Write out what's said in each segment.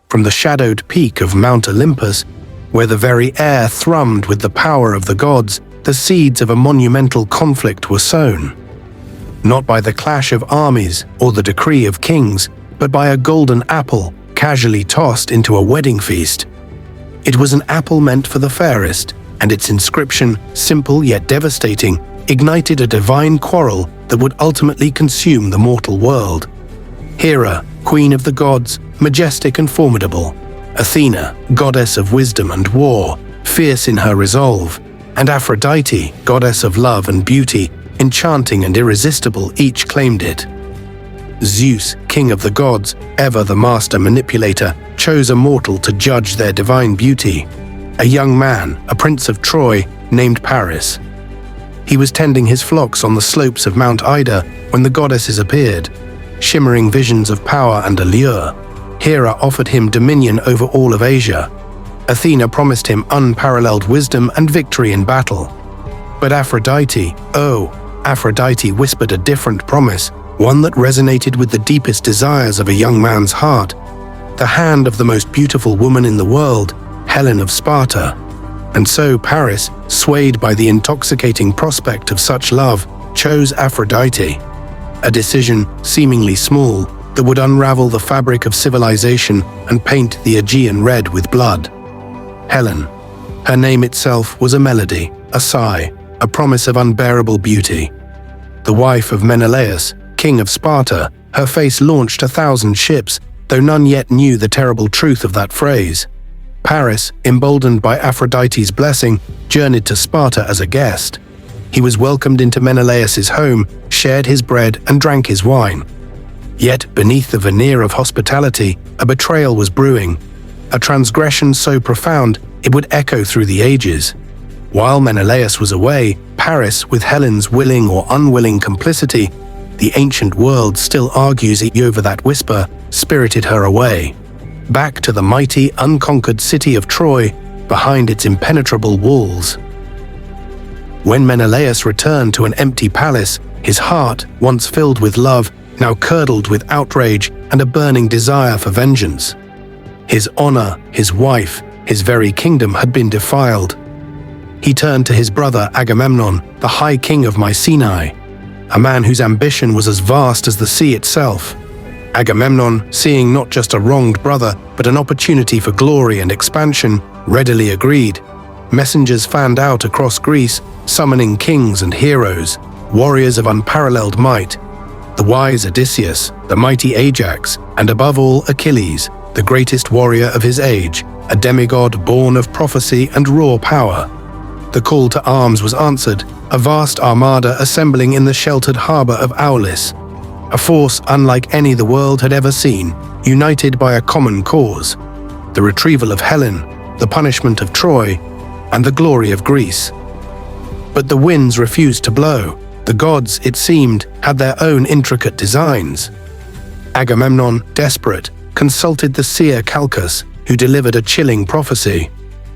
from the shadowed peak of Mount Olympus, where the very air thrummed with the power of the gods, the seeds of a monumental conflict were sown. Not by the clash of armies or the decree of kings, but by a golden apple casually tossed into a wedding feast. It was an apple meant for the fairest, and its inscription, simple yet devastating, ignited a divine quarrel that would ultimately consume the mortal world. Hera, queen of the gods, majestic and formidable; Athena, goddess of wisdom and war, fierce in her resolve; and Aphrodite, goddess of love and beauty, enchanting and irresistible, each claimed it. Zeus, king of the gods, ever the master manipulator, chose a mortal to judge their divine beauty. A young man, a prince of Troy, named Paris. He was tending his flocks on the slopes of Mount Ida when the goddesses appeared, shimmering visions of power and allure. Hera offered him dominion over all of Asia. Athena promised him unparalleled wisdom and victory in battle. But Aphrodite whispered a different promise, one that resonated with the deepest desires of a young man's heart: the hand of the most beautiful woman in the world, Helen of Sparta. And so Paris, swayed by the intoxicating prospect of such love, chose Aphrodite. A decision seemingly small that would unravel the fabric of civilization and paint the Aegean red with blood. Helen. Her name itself was a melody, a sigh, a promise of unbearable beauty. The wife of Menelaus, king of Sparta, her face launched 1,000 ships, though none yet knew the terrible truth of that phrase. Paris, emboldened by Aphrodite's blessing, journeyed to Sparta as a guest. He was welcomed into Menelaus's home, shared his bread and drank his wine. Yet, beneath the veneer of hospitality, a betrayal was brewing, a transgression so profound it would echo through the ages. While Menelaus was away, Paris, with Helen's willing or unwilling complicity, the ancient world still argues over that whisper, spirited her away, back to the mighty, unconquered city of Troy, behind its impenetrable walls. When Menelaus returned to an empty palace, his heart, once filled with love, now curdled with outrage and a burning desire for vengeance. His honor, his wife, his very kingdom had been defiled. He turned to his brother Agamemnon, the High King of Mycenae, a man whose ambition was as vast as the sea itself. Agamemnon, seeing not just a wronged brother, but an opportunity for glory and expansion, readily agreed. Messengers fanned out across Greece, summoning kings and heroes, warriors of unparalleled might. The wise Odysseus, the mighty Ajax, and above all Achilles, the greatest warrior of his age, a demigod born of prophecy and raw power. The call to arms was answered, a vast armada assembling in the sheltered harbor of Aulis, a force unlike any the world had ever seen, united by a common cause: the retrieval of Helen, the punishment of Troy, and the glory of Greece. But the winds refused to blow. The gods, it seemed, had their own intricate designs. Agamemnon, desperate, consulted the seer Calchas, who delivered a chilling prophecy.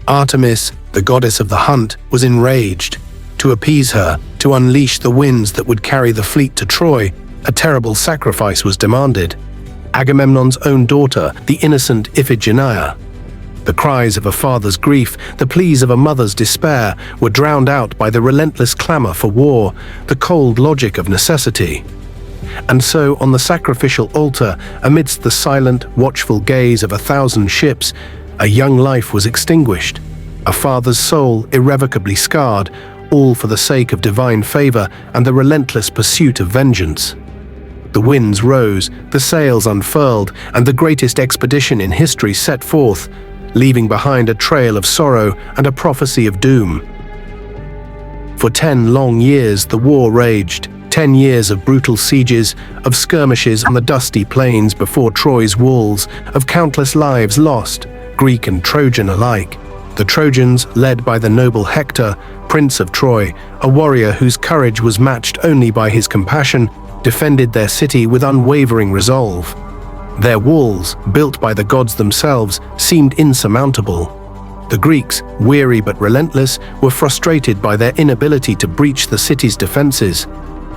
Artemis, the goddess of the hunt, was enraged. To appease her, to unleash the winds that would carry the fleet to Troy, a terrible sacrifice was demanded: Agamemnon's own daughter, the innocent Iphigenia. The cries of a father's grief, the pleas of a mother's despair, were drowned out by the relentless clamor for war, the cold logic of necessity. And so, on the sacrificial altar, amidst the silent, watchful gaze of 1,000 ships, a young life was extinguished, a father's soul irrevocably scarred, all for the sake of divine favor and the relentless pursuit of vengeance. The winds rose, the sails unfurled, and the greatest expedition in history set forth, leaving behind a trail of sorrow and a prophecy of doom. For 10 long years the war raged, 10 years of brutal sieges, of skirmishes on the dusty plains before Troy's walls, of countless lives lost, Greek and Trojan alike. The Trojans, led by the noble Hector, Prince of Troy, a warrior whose courage was matched only by his compassion, defended their city with unwavering resolve. Their walls, built by the gods themselves, seemed insurmountable. The Greeks, weary but relentless, were frustrated by their inability to breach the city's defenses.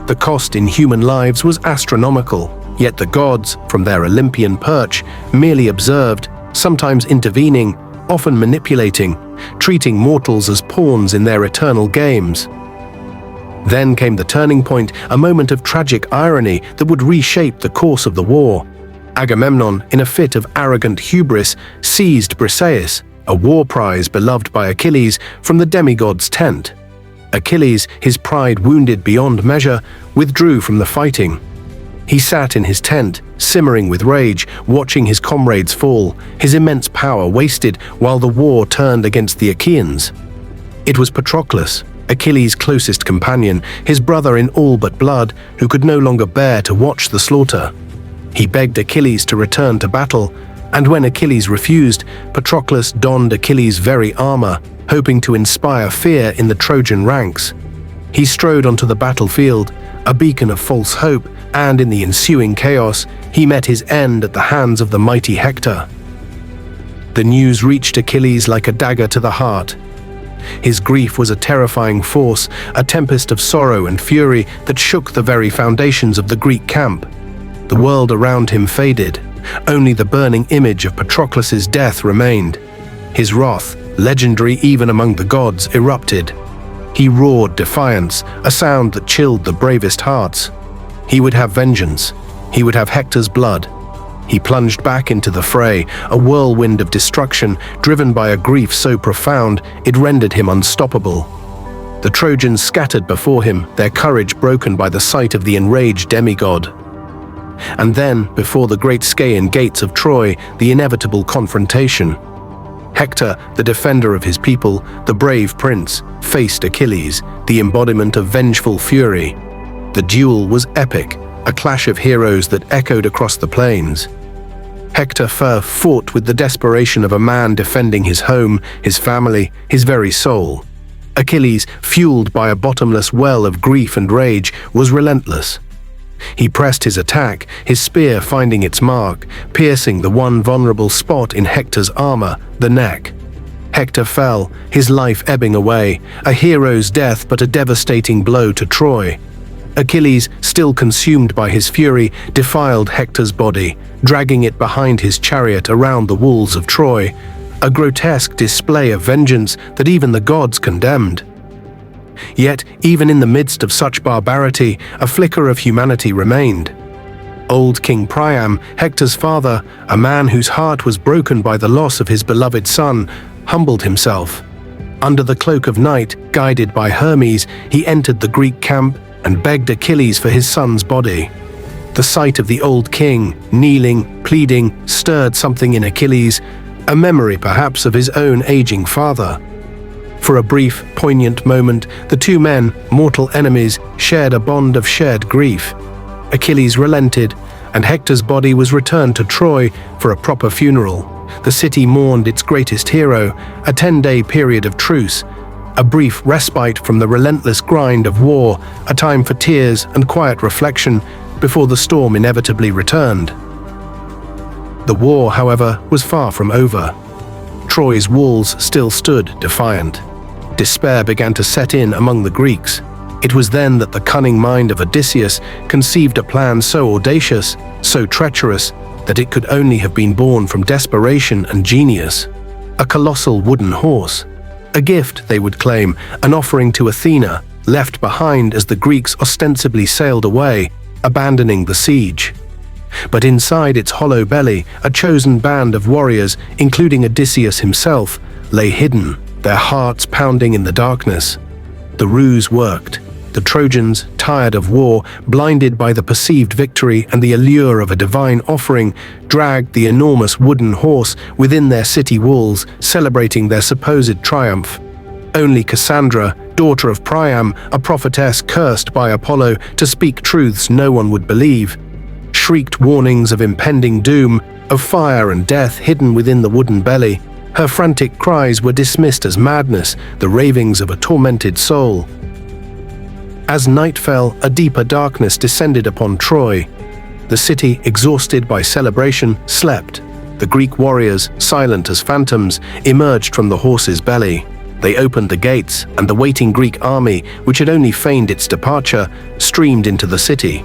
The cost in human lives was astronomical, yet the gods, from their Olympian perch, merely observed, sometimes intervening, often manipulating, treating mortals as pawns in their eternal games. Then came the turning point, a moment of tragic irony that would reshape the course of the war. Agamemnon, in a fit of arrogant hubris, seized Briseis, a war prize beloved by Achilles, from the demigod's tent. Achilles, his pride wounded beyond measure, withdrew from the fighting. He sat in his tent, simmering with rage, watching his comrades fall, his immense power wasted while the war turned against the Achaeans. It was Patroclus, Achilles' closest companion, his brother in all but blood, who could no longer bear to watch the slaughter. He begged Achilles to return to battle, and when Achilles refused, Patroclus donned Achilles' very armor, hoping to inspire fear in the Trojan ranks. He strode onto the battlefield, a beacon of false hope, and in the ensuing chaos, he met his end at the hands of the mighty Hector. The news reached Achilles like a dagger to the heart. His grief was a terrifying force, a tempest of sorrow and fury that shook the very foundations of the Greek camp. The world around him faded. Only the burning image of Patroclus's death remained. His wrath, legendary even among the gods, erupted. He roared defiance, a sound that chilled the bravest hearts. He would have vengeance. He would have Hector's blood. He plunged back into the fray, a whirlwind of destruction, driven by a grief so profound it rendered him unstoppable. The Trojans scattered before him, their courage broken by the sight of the enraged demigod. And then, before the great Scaean gates of Troy, the inevitable confrontation. Hector, the defender of his people, the brave prince, faced Achilles, the embodiment of vengeful fury. The duel was epic, a clash of heroes that echoed across the plains. Hector fought with the desperation of a man defending his home, his family, his very soul. Achilles, fueled by a bottomless well of grief and rage, was relentless. He pressed his attack, his spear finding its mark, piercing the one vulnerable spot in Hector's armor, the neck. Hector fell, his life ebbing away, a hero's death but a devastating blow to Troy. Achilles, still consumed by his fury, defiled Hector's body, dragging it behind his chariot around the walls of Troy, a grotesque display of vengeance that even the gods condemned. Yet, even in the midst of such barbarity, a flicker of humanity remained. Old King Priam, Hector's father, a man whose heart was broken by the loss of his beloved son, humbled himself. Under the cloak of night, guided by Hermes, he entered the Greek camp and begged Achilles for his son's body. The sight of the old king, kneeling, pleading, stirred something in Achilles, a memory perhaps of his own aging father. For a brief, poignant moment, the two men, mortal enemies, shared a bond of shared grief. Achilles relented, and Hector's body was returned to Troy for a proper funeral. The city mourned its greatest hero, a 10-day period of truce, a brief respite from the relentless grind of war, a time for tears and quiet reflection before the storm inevitably returned. The war, however, was far from over. Troy's walls still stood defiant. Despair began to set in among the Greeks. It was then that the cunning mind of Odysseus conceived a plan so audacious, so treacherous, that it could only have been born from desperation and genius. A colossal wooden horse. A gift, they would claim, an offering to Athena, left behind as the Greeks ostensibly sailed away, abandoning the siege. But inside its hollow belly, a chosen band of warriors, including Odysseus himself, lay hidden, their hearts pounding in the darkness. The ruse worked. The Trojans, tired of war, blinded by the perceived victory and the allure of a divine offering, dragged the enormous wooden horse within their city walls, celebrating their supposed triumph. Only Cassandra, daughter of Priam, a prophetess cursed by Apollo to speak truths no one would believe, shrieked warnings of impending doom, of fire and death hidden within the wooden belly. Her frantic cries were dismissed as madness, the ravings of a tormented soul. As night fell, a deeper darkness descended upon Troy. The city, exhausted by celebration, slept. The Greek warriors, silent as phantoms, emerged from the horse's belly. They opened the gates, and the waiting Greek army, which had only feigned its departure, streamed into the city.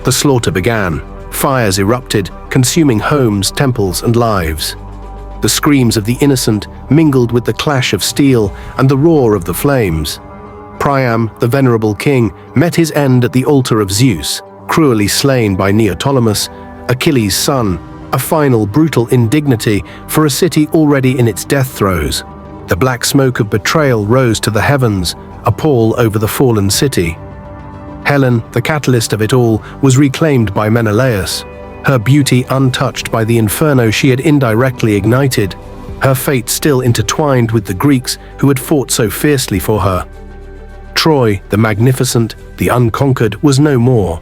The slaughter began. Fires erupted, consuming homes, temples, and lives. The screams of the innocent mingled with the clash of steel and the roar of the flames. Priam, the venerable king, met his end at the altar of Zeus, cruelly slain by Neoptolemus, Achilles' son, a final brutal indignity for a city already in its death throes. The black smoke of betrayal rose to the heavens, a pall over the fallen city. Helen, the catalyst of it all, was reclaimed by Menelaus, her beauty untouched by the inferno she had indirectly ignited, her fate still intertwined with the Greeks who had fought so fiercely for her. Troy, the magnificent, the unconquered, was no more.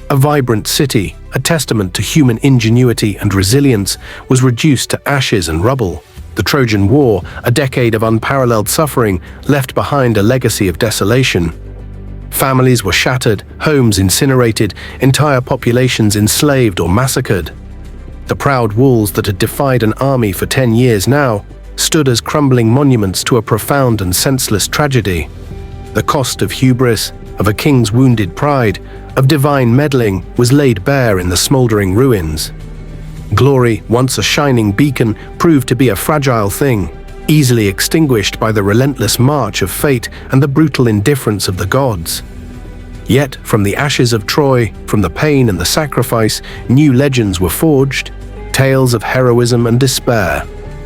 A vibrant city, a testament to human ingenuity and resilience, was reduced to ashes and rubble. The Trojan War, a decade of unparalleled suffering, left behind a legacy of desolation. Families were shattered, homes incinerated, entire populations enslaved or massacred. The proud walls that had defied an army for 10 years now stood as crumbling monuments to a profound and senseless tragedy. The cost of hubris, of a king's wounded pride, of divine meddling was laid bare in the smoldering ruins. Glory, once a shining beacon, proved to be a fragile thing, easily extinguished by the relentless march of fate and the brutal indifference of the gods. Yet, from the ashes of Troy, from the pain and the sacrifice, new legends were forged, tales of heroism and despair,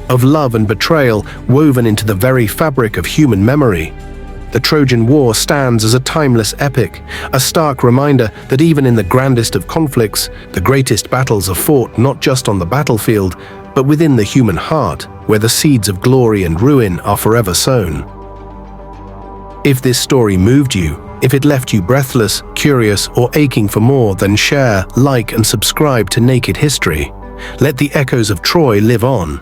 of love and betrayal woven into the very fabric of human memory. The Trojan War stands as a timeless epic, a stark reminder that even in the grandest of conflicts, the greatest battles are fought not just on the battlefield, but within the human heart, where the seeds of glory and ruin are forever sown. If this story moved you, if it left you breathless, curious, or aching for more, then share, like, and subscribe to Naked History. Let the echoes of Troy live on.